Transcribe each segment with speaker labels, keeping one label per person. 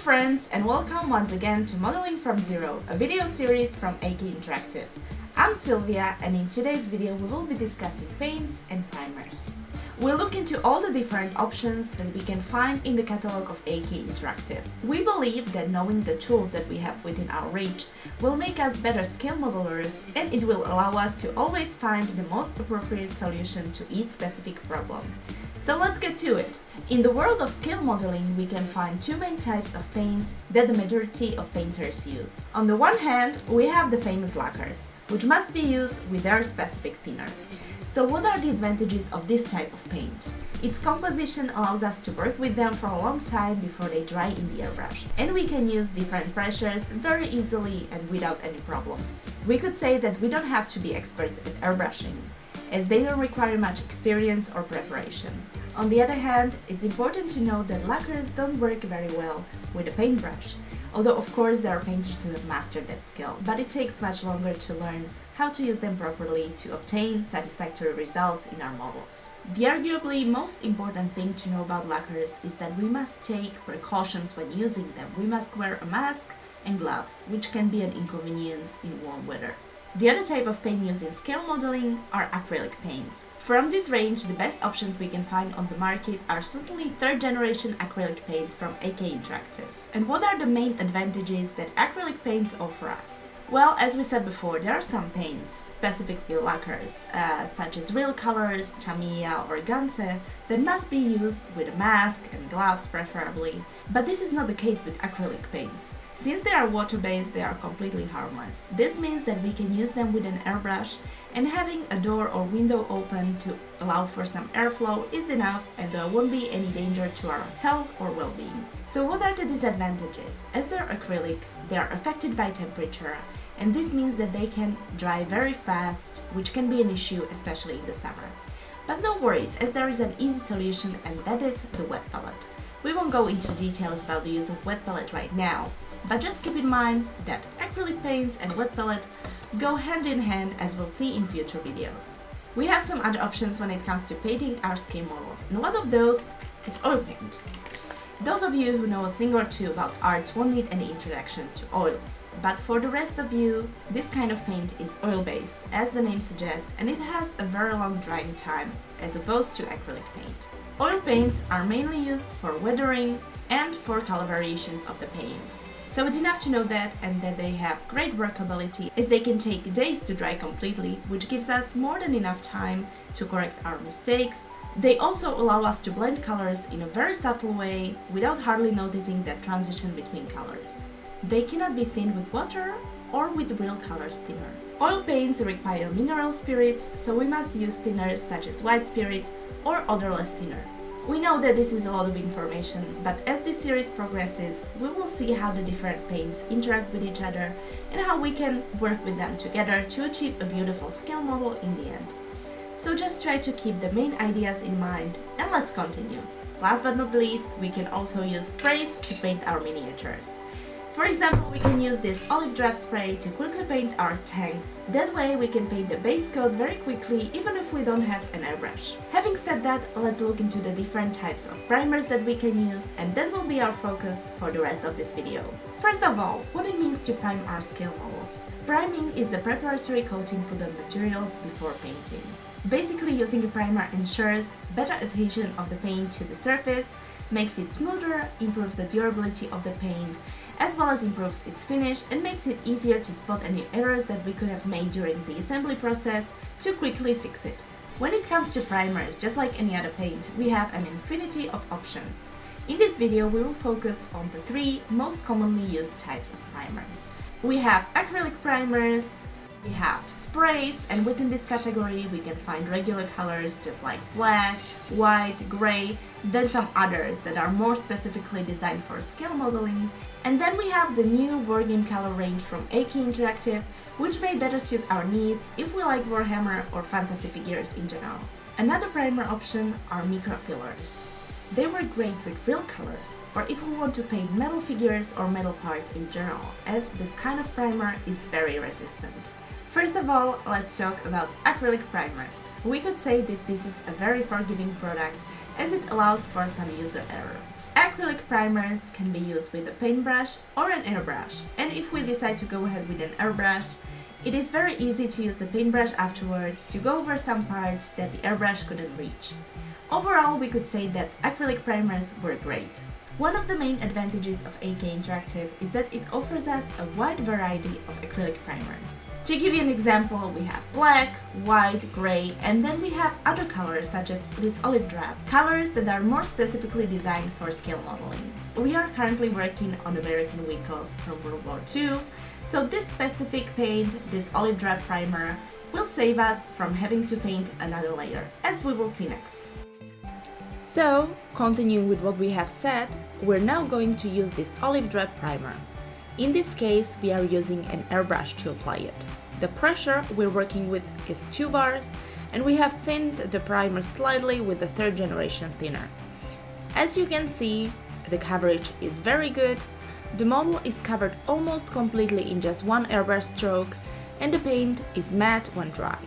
Speaker 1: friends, and welcome once again to Modeling from Zero, a video series from AK Interactive. I'm Silvia, and in today's video we will be discussing paints and primers. We'll look into all the different options that we can find in the catalog of AK Interactive. We believe that knowing the tools that we have within our reach will make us better scale modelers, and it will allow us to always find the most appropriate solution to each specific problem. So let's get to it! In the world of scale modeling, we can find two main types of paints that the majority of painters use. On the one hand, we have the famous lacquers, which must be used with their specific thinner. So what are the advantages of this type of paint? Its composition allows us to work with them for a long time before they dry in the airbrush. And we can use different pressures very easily and without any problems. We could say that we don't have to be experts at airbrushing, as they don't require much experience or preparation. On the other hand, it's important to note that lacquers don't work very well with a paintbrush, although of course there are painters who have mastered that skill, but it takes much longer to learn how to use them properly to obtain satisfactory results in our models. The arguably most important thing to know about lacquers is that we must take precautions when using them. We must wear a mask and gloves, which can be an inconvenience in warm weather. The other type of paint used in scale modeling are acrylic paints. From this range, the best options we can find on the market are certainly third generation acrylic paints from AK Interactive. And what are the main advantages that acrylic paints offer us? Well, as we said before, there are some paints, specifically lacquers, such as real colors, Tamiya or Ganze, that must be used with a mask and gloves preferably, but this is not the case with acrylic paints. Since they are water-based, they are completely harmless. This means that we can use them with an airbrush, and having a door or window open to allow for some airflow is enough, and there won't be any danger to our health or well-being. So what are the disadvantages? As they're acrylic, they are affected by temperature, and this means that they can dry very fast, which can be an issue, especially in the summer. But no worries, as there is an easy solution, and that is the wet palette. We won't go into details about the use of wet palette right now, but just keep in mind that acrylic paints and wet palette go hand in hand, as we'll see in future videos. We have some other options when it comes to painting our scale models, and one of those is oil paint. Those of you who know a thing or two about arts won't need any introduction to oils, but for the rest of you, this kind of paint is oil-based, as the name suggests, and it has a very long drying time, as opposed to acrylic paint. Oil paints are mainly used for weathering and for color variations of the paint. So it's enough to know that, and that they have great workability, as they can take days to dry completely, which gives us more than enough time to correct our mistakes. They also allow us to blend colors in a very subtle way without hardly noticing that transition between colors. They cannot be thinned with water or with real colors thinner. Oil paints require mineral spirits, so we must use thinners such as white spirit or odorless thinner. We know that this is a lot of information, but as this series progresses, we will see how the different paints interact with each other and how we can work with them together to achieve a beautiful scale model in the end. So just try to keep the main ideas in mind, and let's continue. Last but not least, we can also use sprays to paint our miniatures. For example, we can use this olive drab spray to quickly paint our tanks. That way we can paint the base coat very quickly, even if we don't have an airbrush. Having said that, let's look into the different types of primers that we can use, and that will be our focus for the rest of this video. First of all, what it means to prime our scale models. Priming is the preparatory coating put on materials before painting. Basically, using a primer ensures better adhesion of the paint to the surface, makes it smoother, improves the durability of the paint, as well as improves its finish, and makes it easier to spot any errors that we could have made during the assembly process to quickly fix it. When it comes to primers, just like any other paint, we have an infinity of options. In this video, we will focus on the three most commonly used types of primers. We have acrylic primers, we have sprays, and within this category we can find regular colors just like black, white, gray, then some others that are more specifically designed for scale modeling. And then we have the new Wargame color range from AK Interactive, which may better suit our needs if we like Warhammer or fantasy figures in general. Another primer option are microfillers. They work great with real colors, or if we want to paint metal figures or metal parts in general, as this kind of primer is very resistant. First of all, let's talk about acrylic primers. We could say that this is a very forgiving product, as it allows for some user error. Acrylic primers can be used with a paintbrush or an airbrush, and if we decide to go ahead with an airbrush, it is very easy to use the paintbrush afterwards to go over some parts that the airbrush couldn't reach. Overall, we could say that acrylic primers were great. One of the main advantages of AK Interactive is that it offers us a wide variety of acrylic primers. To give you an example, we have black, white, grey, and then we have other colors such as this olive drab, colors that are more specifically designed for scale modeling. We are currently working on American vehicles from World War II, so this specific paint, this olive drab primer, will save us from having to paint another layer, as we will see next. So, continuing with what we have said, we're now going to use this olive drab primer. In this case, we are using an airbrush to apply it. The pressure we're working with is 2 bars, and we have thinned the primer slightly with the 3rd generation thinner. As you can see, the coverage is very good, the model is covered almost completely in just one airbrush stroke, and the paint is matte when dry.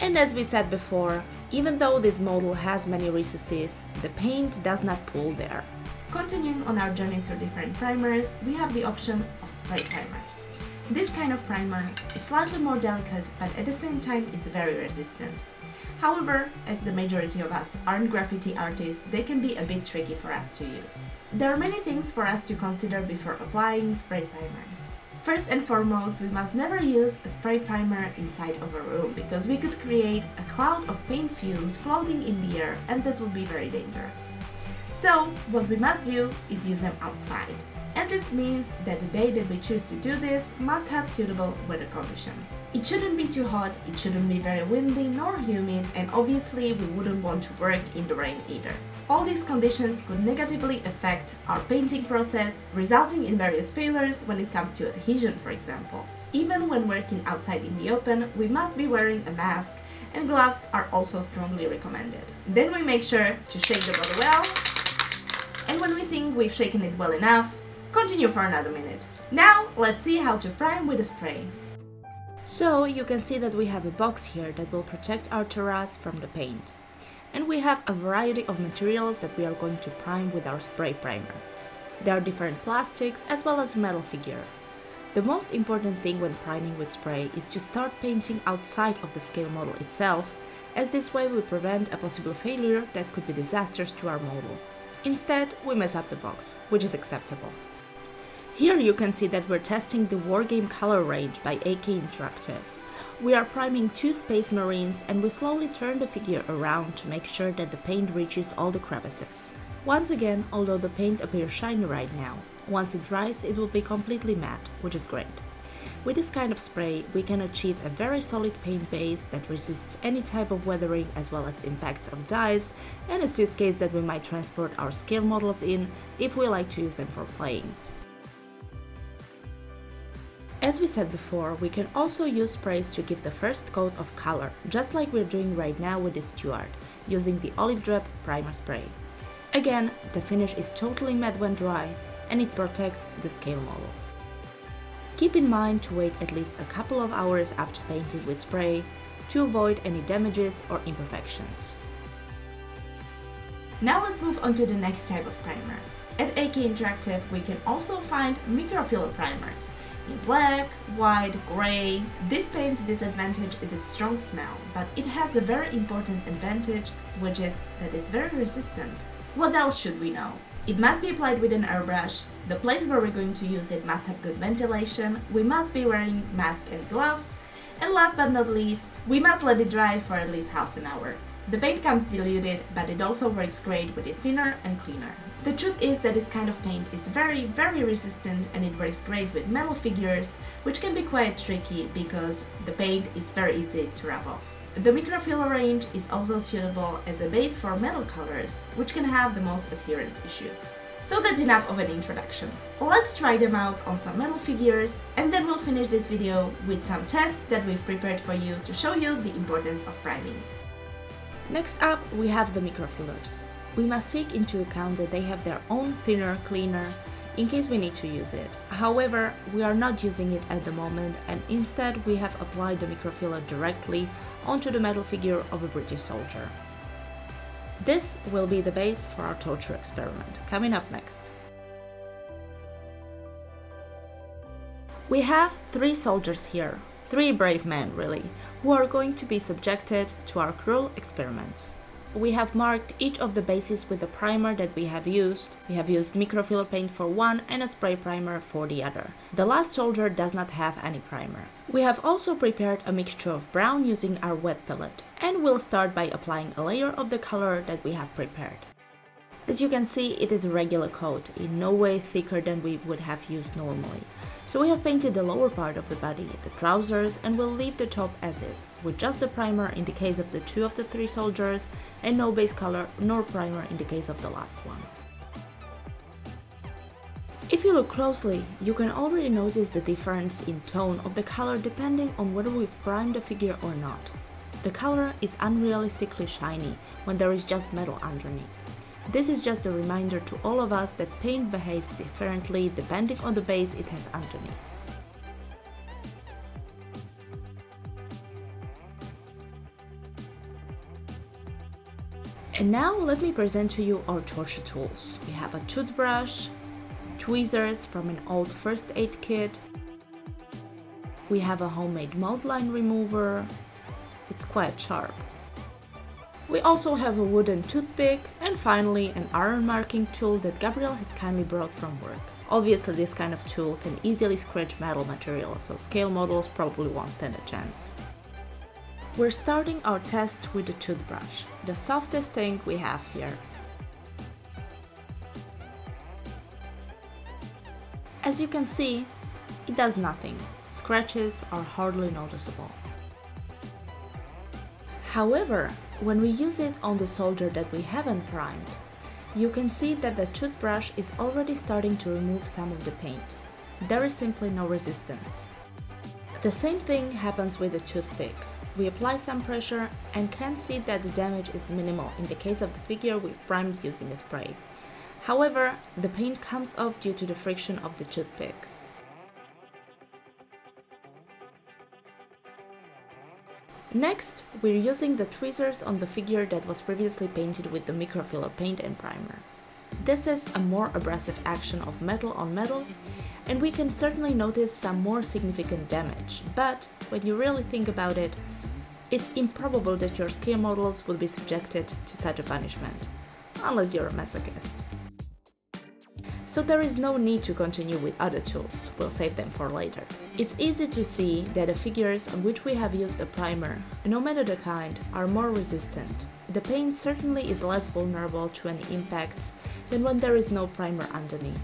Speaker 1: And as we said before, even though this model has many recesses, the paint does not pool there. Continuing on our journey through different primers, we have the option of spray primers. This kind of primer is slightly more delicate, but at the same time it's very resistant. However, as the majority of us aren't graffiti artists, they can be a bit tricky for us to use. There are many things for us to consider before applying spray primers. First and foremost, we must never use a spray primer inside of a room, because we could create a cloud of paint fumes floating in the air, and this would be very dangerous. So, what we must do is use them outside. And this means that the day that we choose to do this must have suitable weather conditions. It shouldn't be too hot, it shouldn't be very windy nor humid, and obviously we wouldn't want to work in the rain either. All these conditions could negatively affect our painting process, resulting in various failures when it comes to adhesion, for example. Even when working outside in the open, we must be wearing a mask, and gloves are also strongly recommended. Then we make sure to shake the bottle well, and when we think we've shaken it well enough, continue for another minute. Now, let's see how to prime with a spray. So, you can see that we have a box here that will protect our terrace from the paint. And we have a variety of materials that we are going to prime with our spray primer. There are different plastics as well as metal figure. The most important thing when priming with spray is to start painting outside of the scale model itself, as this way we prevent a possible failure that could be disastrous to our model. Instead, we mess up the box, which is acceptable. Here you can see that we're testing the Wargame color range by AK Interactive. We are priming 2 Space Marines, and we slowly turn the figure around to make sure that the paint reaches all the crevices. Once again, although the paint appears shiny right now, once it dries it will be completely matte, which is great. With this kind of spray, we can achieve a very solid paint base that resists any type of weathering as well as impacts of dyes, and a suitcase that we might transport our scale models in if we like to use them for playing. As we said before, we can also use sprays to give the first coat of color, just like we're doing right now with this Stuart, using the olive drab primer spray. Again, the finish is totally matte when dry, and it protects the scale model. Keep in mind to wait at least a couple of hours after painting with spray to avoid any damages or imperfections. Now let's move on to the next type of primer. At AK Interactive we can also find microfiller primers in black, white, grey. This paint's disadvantage is its strong smell, but it has a very important advantage, which is that it's very resistant. What else should we know? It must be applied with an airbrush, the place where we're going to use it must have good ventilation, we must be wearing mask and gloves, and last but not least, we must let it dry for at least half an hour. The paint comes diluted, but it also works great with it thinner and cleaner. The truth is that this kind of paint is very resistant, and it works great with metal figures, which can be quite tricky because the paint is very easy to rub off. The microfiller range is also suitable as a base for metal colors, which can have the most adherence issues. So that's enough of an introduction. Let's try them out on some metal figures, and then we'll finish this video with some tests that we've prepared for you to show you the importance of priming. Next up, we have the microfillers. We must take into account that they have their own thinner cleaner in case we need to use it. However, we are not using it at the moment, and instead we have applied the microfiller directly onto the metal figure of a British soldier. This will be the base for our torture experiment, coming up next. We have 3 soldiers here, 3 brave men really, who are going to be subjected to our cruel experiments. We have marked each of the bases with the primer that we have used. We have used microfill paint for one and a spray primer for the other. The last soldier does not have any primer. We have also prepared a mixture of brown using our wet palette, and we'll start by applying a layer of the color that we have prepared. As you can see, it is a regular coat, in no way thicker than we would have used normally. So we have painted the lower part of the body, the trousers, and we'll leave the top as is, with just the primer in the case of the 2 of the 3 soldiers, and no base color nor primer in the case of the last one. If you look closely, you can already notice the difference in tone of the color depending on whether we've primed the figure or not. The color is unrealistically shiny when there is just metal underneath. This is just a reminder to all of us that paint behaves differently depending on the base it has underneath. And now let me present to you our torture tools. We have a toothbrush, tweezers from an old first aid kit, we have a homemade mold line remover, it's quite sharp. We also have a wooden toothpick, and finally an iron marking tool that Gabriel has kindly brought from work. Obviously this kind of tool can easily scratch metal material, so scale models probably won't stand a chance. We're starting our test with the toothbrush, the softest thing we have here. As you can see, it does nothing. Scratches are hardly noticeable. However, when we use it on the soldier that we haven't primed, you can see that the toothbrush is already starting to remove some of the paint. There is simply no resistance. The same thing happens with the toothpick. We apply some pressure and can see that the damage is minimal in the case of the figure we primed using a spray. However, the paint comes off due to the friction of the toothpick. Next, we're using the tweezers on the figure that was previously painted with the microfiller paint and primer. This is a more abrasive action of metal on metal, and we can certainly notice some more significant damage, but when you really think about it, it's improbable that your scale models would be subjected to such a punishment, unless you're a masochist. So there is no need to continue with other tools, we'll save them for later. It's easy to see that the figures on which we have used a primer, no matter the kind, are more resistant. The paint certainly is less vulnerable to any impacts than when there is no primer underneath.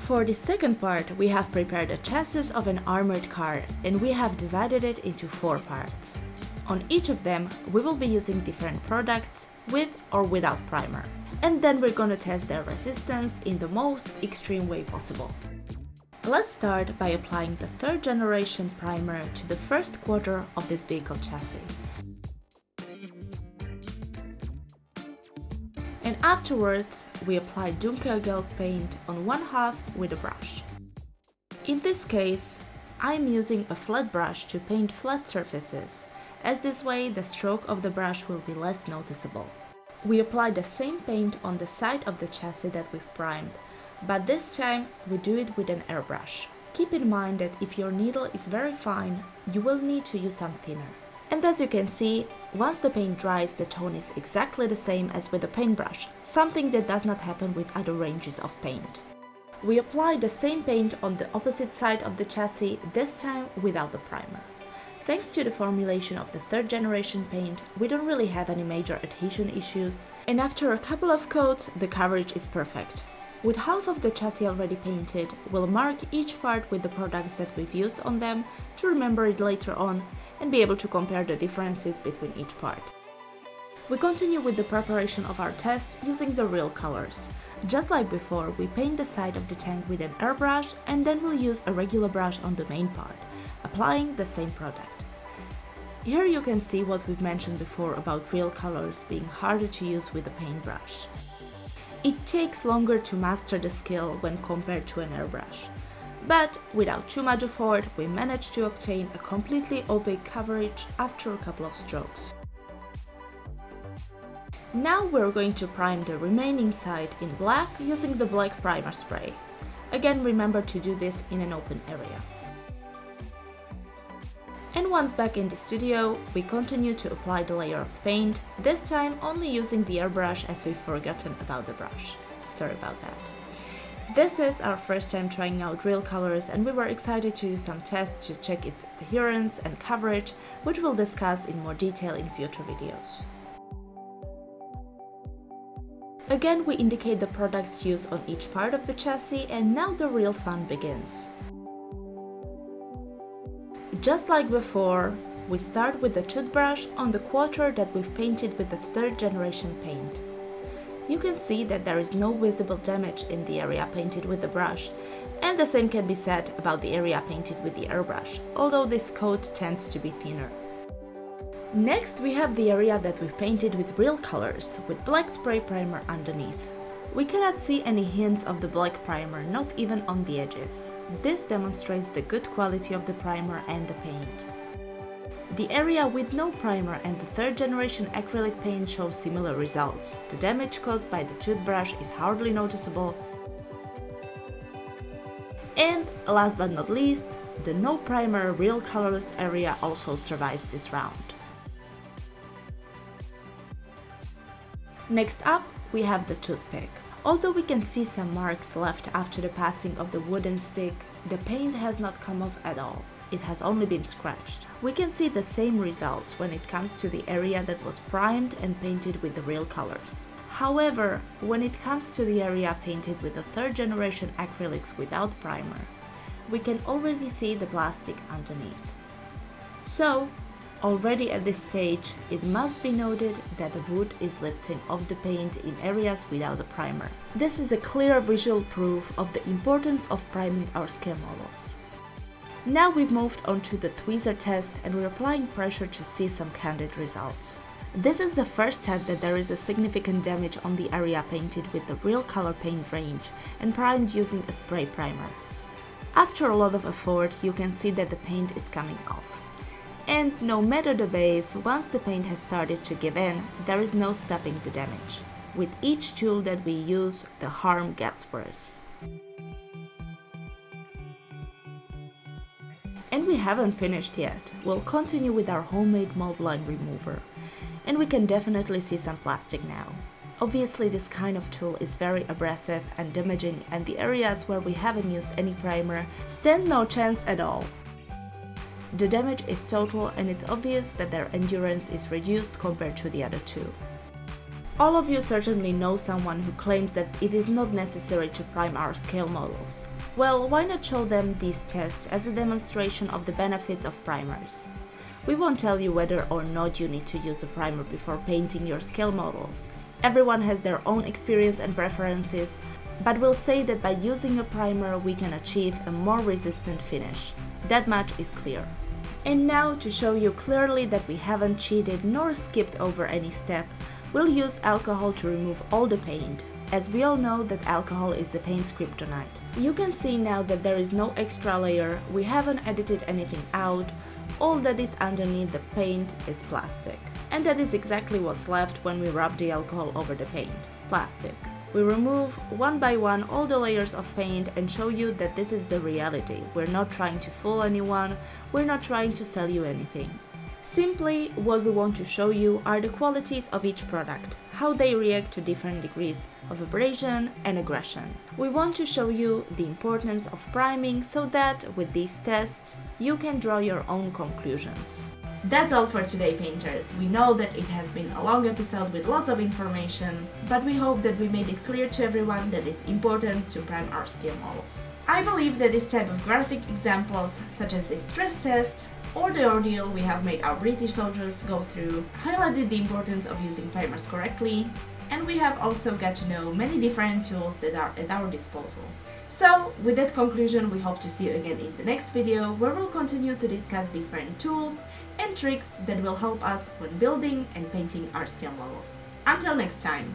Speaker 1: For the second part, we have prepared a chassis of an armored car, and we have divided it into 4 parts. On each of them, we will be using different products with or without primer. And then we're gonna test their resistance in the most extreme way possible. Let's start by applying the 3rd generation primer to the first quarter of this vehicle chassis. And afterwards, we apply Dunkelgelb paint on 1/2 with a brush. In this case, I'm using a flat brush to paint flat surfaces, as this way the stroke of the brush will be less noticeable. We apply the same paint on the side of the chassis that we've primed, but this time we do it with an airbrush. Keep in mind that if your needle is very fine, you will need to use some thinner. And as you can see, once the paint dries, the tone is exactly the same as with the paintbrush, something that does not happen with other ranges of paint. We apply the same paint on the opposite side of the chassis, this time without the primer. Thanks to the formulation of the 3rd generation paint, we don't really have any major adhesion issues, and after a couple of coats, the coverage is perfect. With half of the chassis already painted, we'll mark each part with the products that we've used on them to remember it later on and be able to compare the differences between each part. We continue with the preparation of our test using the real colors. Just like before, we paint the side of the tank with an airbrush and then we'll use a regular brush on the main part, applying the same product. Here you can see what we've mentioned before about real colors being harder to use with a paintbrush. It takes longer to master the skill when compared to an airbrush, but without too much effort, we managed to obtain a completely opaque coverage after a couple of strokes. Now we're going to prime the remaining side in black using the black primer spray. Again, remember to do this in an open area. And once back in the studio, we continue to apply the layer of paint, this time only using the airbrush as we've forgotten about the brush. Sorry about that. This is our first time trying out real colors, and we were excited to use some tests to check its adherence and coverage, which we'll discuss in more detail in future videos. Again, we indicate the products used on each part of the chassis, and now the real fun begins. Just like before, we start with the toothbrush on the quarter that we've painted with the 3rd generation paint. You can see that there is no visible damage in the area painted with the brush, and the same can be said about the area painted with the airbrush, although this coat tends to be thinner. Next, we have the area that we've painted with real colors, with black spray primer underneath. We cannot see any hints of the black primer, not even on the edges. This demonstrates the good quality of the primer and the paint. The area with no primer and the 3rd generation acrylic paint shows similar results. The damage caused by the toothbrush is hardly noticeable. And last but not least, the no primer real colors area also survives this round. Next up, we have the toothpick. Although we can see some marks left after the passing of the wooden stick, the paint has not come off at all. It has only been scratched. We can see the same results when it comes to the area that was primed and painted with the real colors. However, when it comes to the area painted with the 3rd generation acrylics without primer, we can already see the plastic underneath. So, already at this stage, it must be noted that the wood is lifting off the paint in areas without a primer. This is a clear visual proof of the importance of priming our scale models. Now we've moved on to the tweezer test, and we're applying pressure to see some candid results. This is the first time that there is a significant damage on the area painted with the real color paint range and primed using a spray primer. After a lot of effort, you can see that the paint is coming off. And no matter the base, once the paint has started to give in, there is no stopping the damage. With each tool that we use, the harm gets worse. And we haven't finished yet. We'll continue with our homemade mold line remover. And we can definitely see some plastic now. Obviously, this kind of tool is very abrasive and damaging, and the areas where we haven't used any primer stand no chance at all. The damage is total, and it's obvious that their endurance is reduced compared to the other two. All of you certainly know someone who claims that it is not necessary to prime our scale models. Well, why not show them these tests as a demonstration of the benefits of primers? We won't tell you whether or not you need to use a primer before painting your scale models. Everyone has their own experience and preferences, but we'll say that by using a primer we can achieve a more resistant finish. That much is clear. And now, to show you clearly that we haven't cheated nor skipped over any step, we'll use alcohol to remove all the paint, as we all know that alcohol is the paint's kryptonite. You can see now that there is no extra layer, we haven't edited anything out, all that is underneath the paint is plastic. And that is exactly what's left when we rub the alcohol over the paint, plastic. We remove one by one all the layers of paint and show you that this is the reality. We're not trying to fool anyone, we're not trying to sell you anything. Simply, what we want to show you are the qualities of each product, how they react to different degrees of abrasion and aggression. We want to show you the importance of priming so that, with these tests, you can draw your own conclusions. That's all for today, painters. We know that it has been a long episode with lots of information, but we hope that we made it clear to everyone that it's important to prime our scale models. I believe that this type of graphic examples, such as this stress test, or the ordeal we have made our British soldiers go through, highlighted the importance of using primers correctly, and we have also got to know many different tools that are at our disposal. So, with that conclusion, we hope to see you again in the next video, where we'll continue to discuss different tools and tricks that will help us when building and painting our scale models. Until next time!